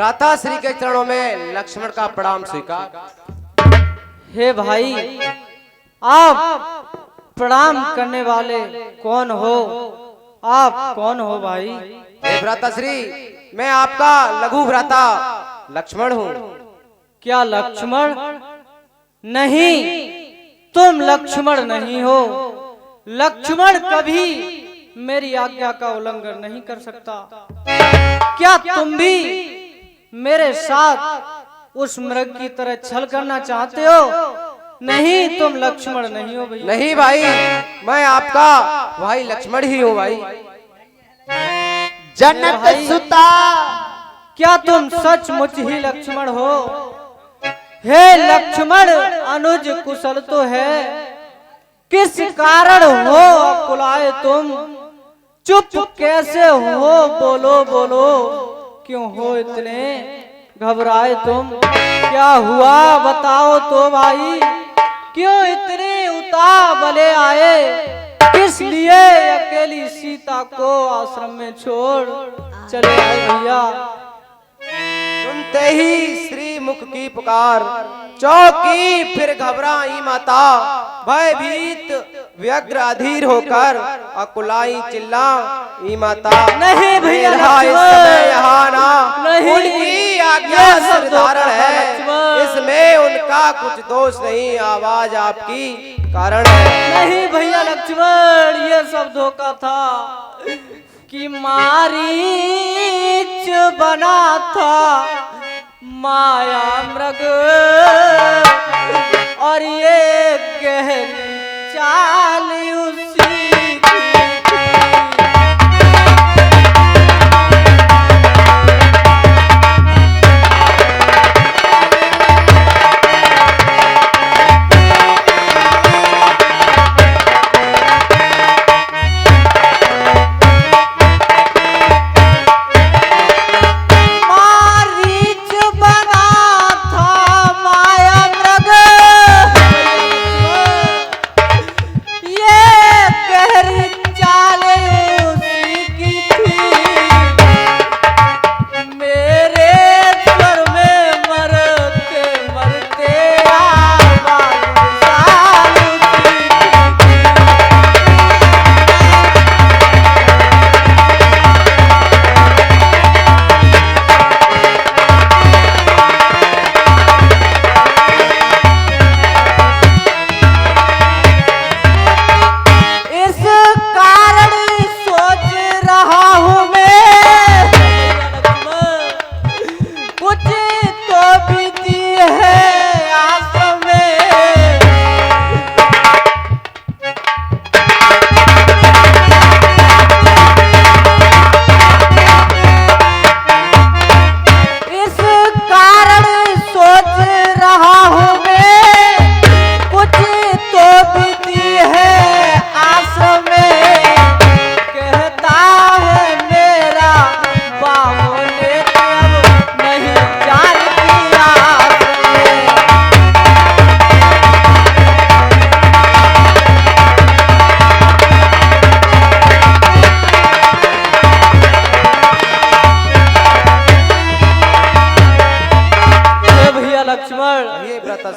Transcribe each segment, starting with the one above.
भ्राता श्री के चरणों में लक्ष्मण का प्रणाम स्वीकार। हे भाई, आप प्रणाम करने वाले कौन हो? आप कौन हो भाई? हे भ्राता श्री, मैं आपका लघु भ्राता लक्ष्मण हूँ। क्या लक्ष्मण? नहीं, तुम लक्ष्मण नहीं हो। लक्ष्मण कभी मेरी आज्ञा का उल्लंघन नहीं कर सकता। क्या तुम भी मेरे साथ उस मृग की तरह छल करना चाहते हो? नहीं, तुम लक्ष्मण नहीं हो भैया। नहीं भाई, मैं आपका भाई लक्ष्मण ही हूँ भाई। जनक सुता, क्या तुम सचमुच ही लक्ष्मण हो? हे लक्ष्मण, अनुज कुशल तो है, किस कारण हो अकुलाए तुम? चुप कैसे हो? बोलो बोलो, क्यों हो इतने घबराए तुम? क्या हुआ बताओ तो भाई, क्यों इतने उतावले आए? किस लिए अकेली सीता को आश्रम में छोड़ चले आए भैया? सुनते ही श्री मुख की पुकार चौकी, फिर घबराई माता, भयभीत व्यग्र अधीर होकर अकुलाई चिल्लाई माता। नहीं भैया, इस समय यहाँ ना नहीं, उनकी आज्ञा निर्धारण है, इसमें उनका कुछ दोष नहीं, आवाज आपकी कारण है। नहीं भैया लक्ष्मण, ये सब धोखा था कि मारीच बना था माया मृग, और ये गहरी चाल उसी की थी।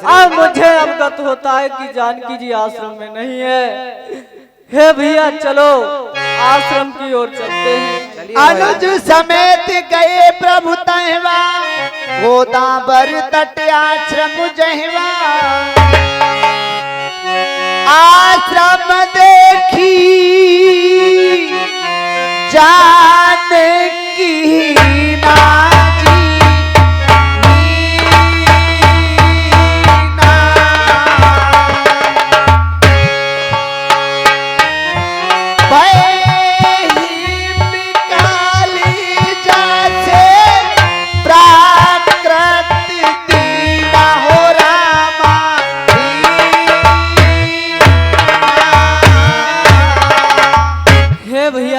अब मुझे अवगत होता है कि जानकी जी आश्रम में नहीं है। हे भैया, चलो आश्रम की ओर चलते हैं। अनुज समेत गए प्रभु तहवा, गोदावर तट आश्रम जहवा। आश्रम देखी जानकी नाजी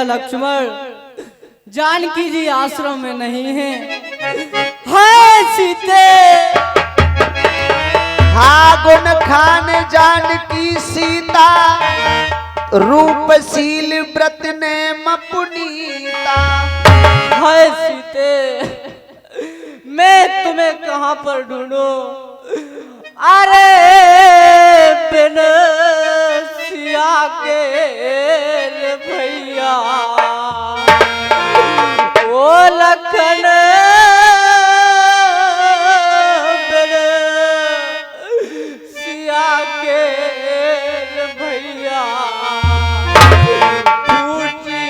लक्ष्मण, जानकी जी आश्रम में नहीं है। हाय सीते, हागुन खान जानकी सीता, रूपशील व्रत ने मपुनीता। हाय सीते, कहाँ पर ढूंढूं? अरे बिन सिया के रे भैया ओ लखन बिन सिया के रे भैया टूटी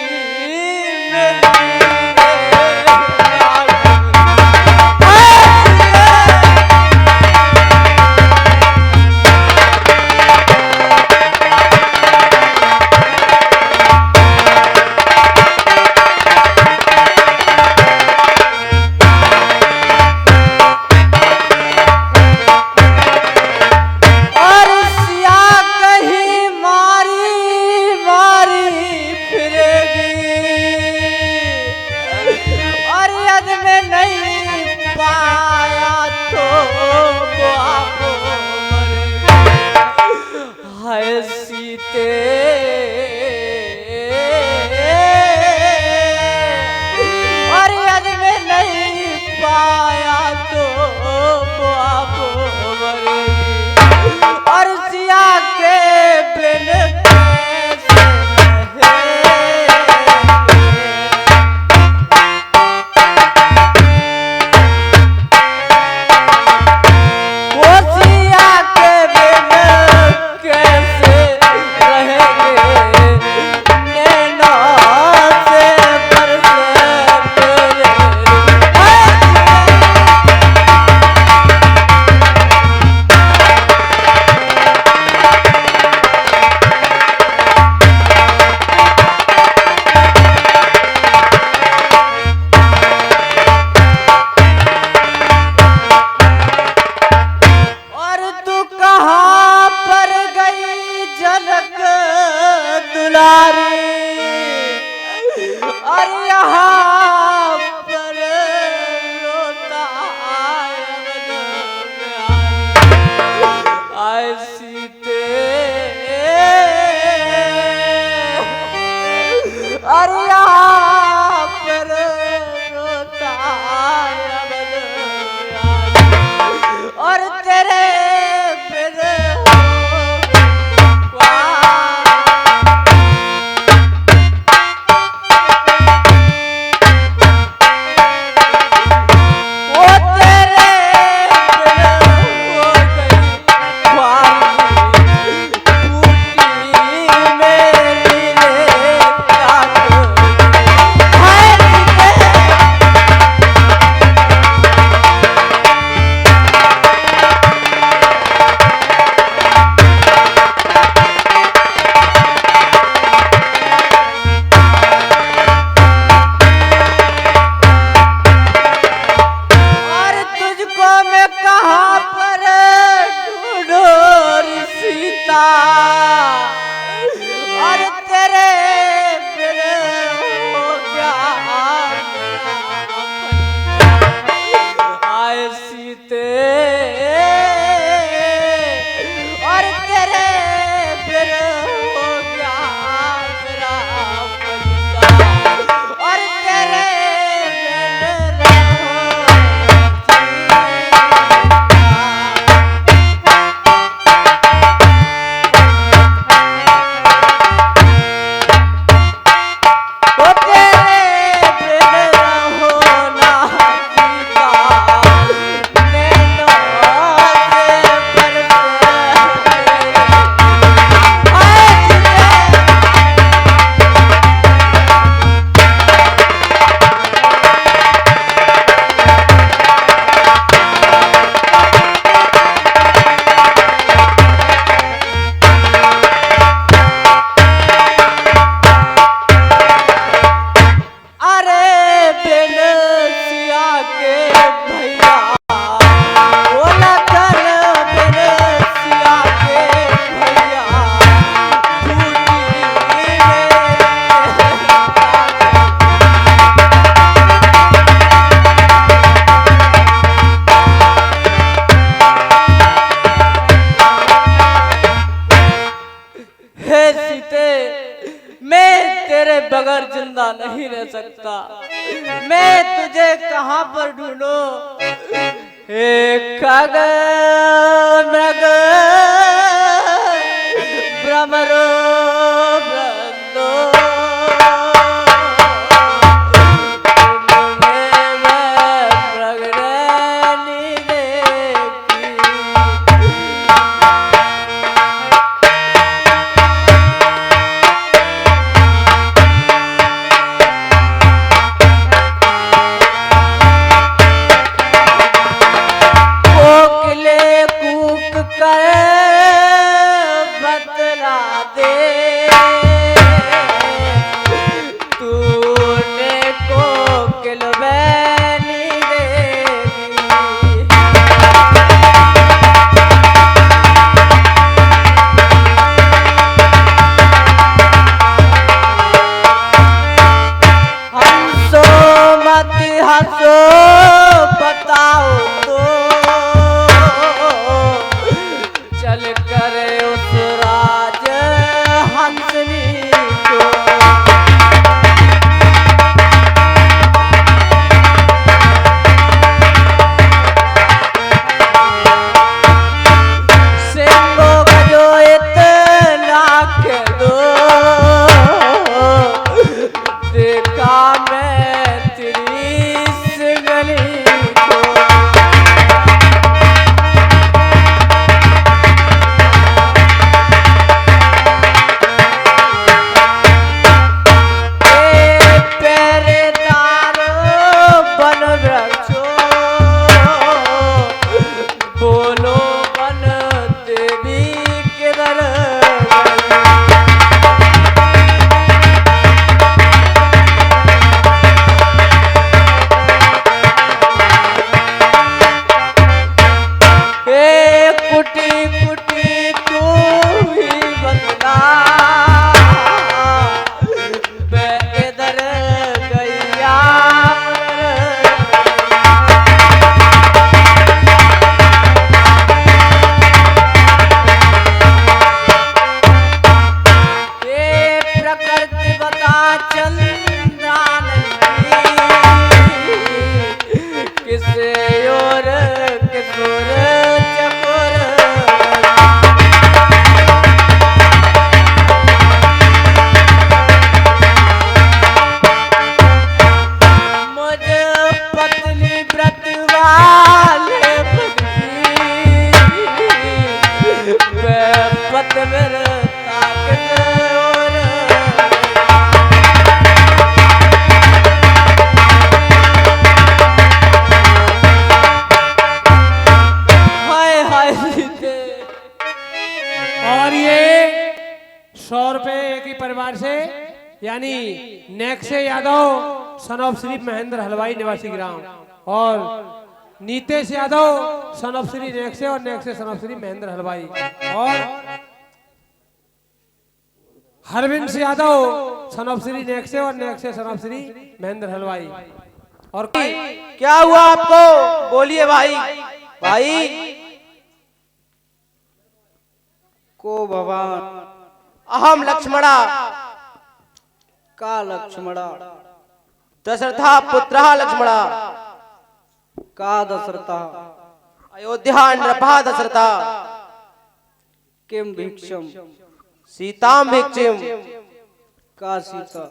मेरी बगैर जिंदा नहीं रह सकता। मैं तुझे कहां पर ढूंढूं? हे खग मृग भ्रमरो वृंदो यानी नेक्से यादव सन ऑफ श्री महेंद्र हलवाई निवासी ग्राम और नीतेश यादव सन ऑफ श्री नेक्से और नेक्से सन ऑफ श्री महेंद्र हलवाई और हरविंद यादव सन ऑफ श्री नेक्से और नेक्से सन ऑफ श्री महेंद्र हलवाई। और क्या हुआ आपको? बोलिए भाई। भाई को भगवान अहम लक्ष्मणा का लक्ष्मणा दशरथा पुत्रः लक्ष्मणा का दशरथा अयोध्या नृपः दशरथा किम भिक्षम सीताम भिक्षिम का सीता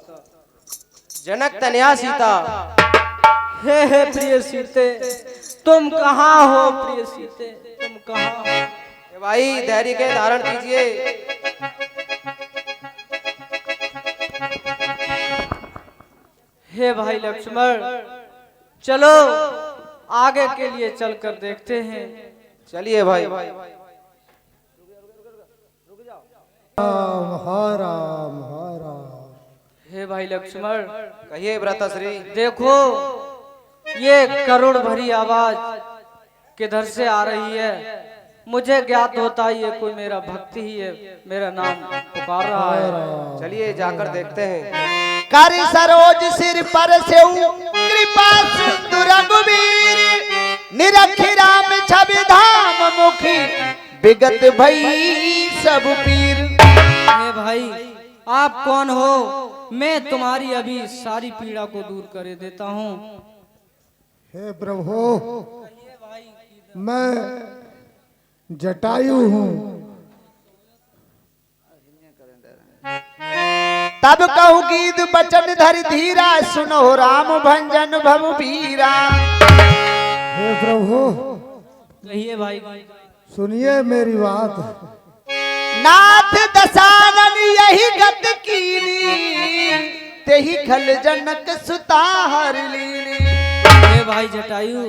जनक तनया सीता। हे प्रिय सीते तुम कहाँ हो? प्रिय सीते तुम कहाँ हो? भाई धैर्य के धारण कीजिए। हे भाई लक्ष्मण चलो आगे के लिए चलकर देखते हैं। चलिए भाई। हे भाई लक्ष्मण कहिए व्रतश्री। देखो ये करुण भरी आवाज किधर से आ रही है? मुझे ज्ञात होता है ये कोई मेरा भक्ति ही है, मेरा नाम पुकार रहा है। चलिए जाकर देखते हैं। कर सरोज सिर पर से कृपा सिंधु रघुवीर निरखी राम छवि धाम मुखी विगत भई सब पीर। हे भाई आप कौन हो? मैं तुम्हारी अभी सारी पीड़ा को दूर कर देता हूँ। हे प्रभु, मैं जटायु हूँ। तब कहूँ गीत बचन धर धीरा, सुनो राम भंजन भव वीरा। हे प्रभु कहिए भाई। सुनिए मेरी बात। नाथ दसानन यही गत कीनी, तेही खल जनक सुता हर लीनी। हे भाई जटायु,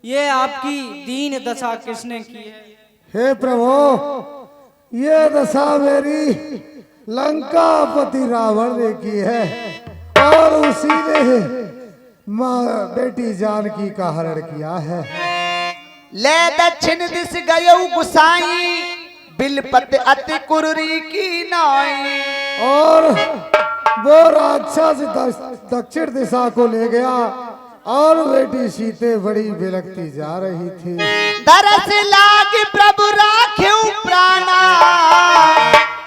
ये आपकी दीन दशा किसने की है? हे प्रभु ये दशा मेरी लंकापति रावण ने की है, और उसी ने माँ बेटी जानकी का हरण किया है। ले दक्षिण दिस गयो गुसाई, बिलपत अति कुररी की नाई। और वो राक्षस दक्षिण दिशा को ले गया, और बेटी सीते बड़ी बिलखती जा रही थी। दरस लाग प्रभु राख्यू प्राणा,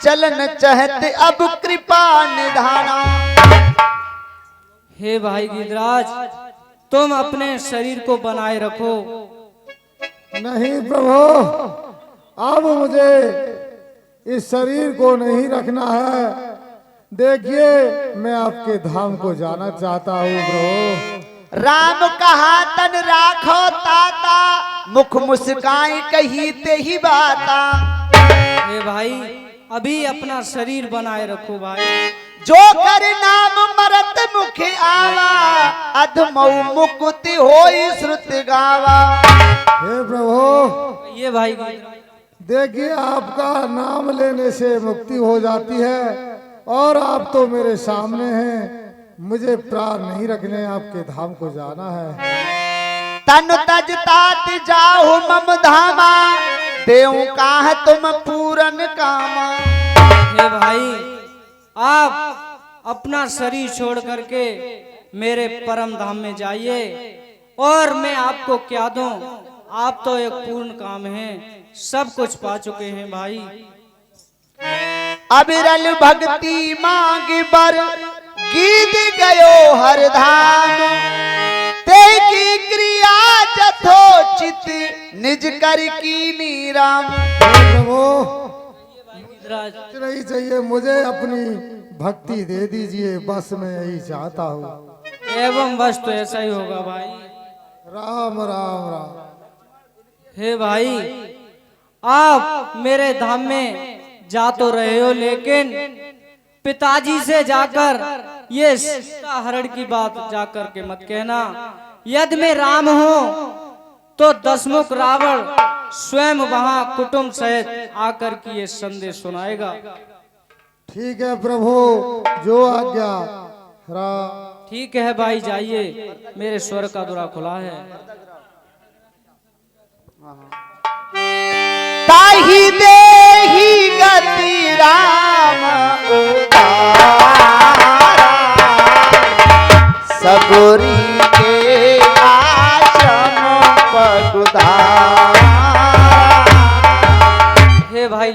चलन चहत अब कृपा निधाना। हे भाई गिरिराज, तुम अपने शरीर को बनाए रखो। नहीं प्रभु, अब मुझे इस शरीर को नहीं रखना है। देखिए मैं आपके धाम को जाना चाहता हूँ प्रभु। राम कहा तन राखो ताता, मुख मुस्काई कही ते ही बाता। हे भाई अभी अपना शरीर बनाए रखो भाई। जो कर नाम मरत मुख आवा, अधमऊ मुकुति होई श्रुति गावा। हे प्रभु ये भाई देखिए आपका नाम लेने से मुक्ति हो जाती है, और आप तो मेरे सामने हैं। मुझे प्राण नहीं रखने, आपके धाम को जाना है। तन तज तात जाहु मम धामा, देऊ काह तुम पूरन कामा। हे भाई आप अपना शरीर छोड़ करके मेरे परम धाम में जाइए, और मैं आपको क्या दूं? आप तो एक पूर्ण काम है, सब कुछ पा चुके हैं भाई। अबिरल भक्ति मांग बर, गीत गयो हर धाम। ते की क्रिया जथोचित, निज कर की नीराम। प्रभु गिरिराज नहीं चाहिए, मुझे अपनी भक्ति दे दीजिए, बस मैं यही चाहता हूँ। एवं बस तो ऐसा ही होगा भाई। राम राम राम। हे भाई आप मेरे धाम में जा तो रहे हो, लेकिन पिताजी से जाकर ये सीता हरण की बात जाकर के मत कहना। यदि मैं राम हूँ तो दशमुख रावण स्वयं वहां कुटुंब सहित आकर के ये संदेश सुनाएगा। ठीक है प्रभु, जो आज्ञा। राम। ठीक है भाई जाइए, मेरे स्वर का द्वार खुला है। ताही देही गति राम उदारा, सबरी के आश्रम पगुधारा। हे भाई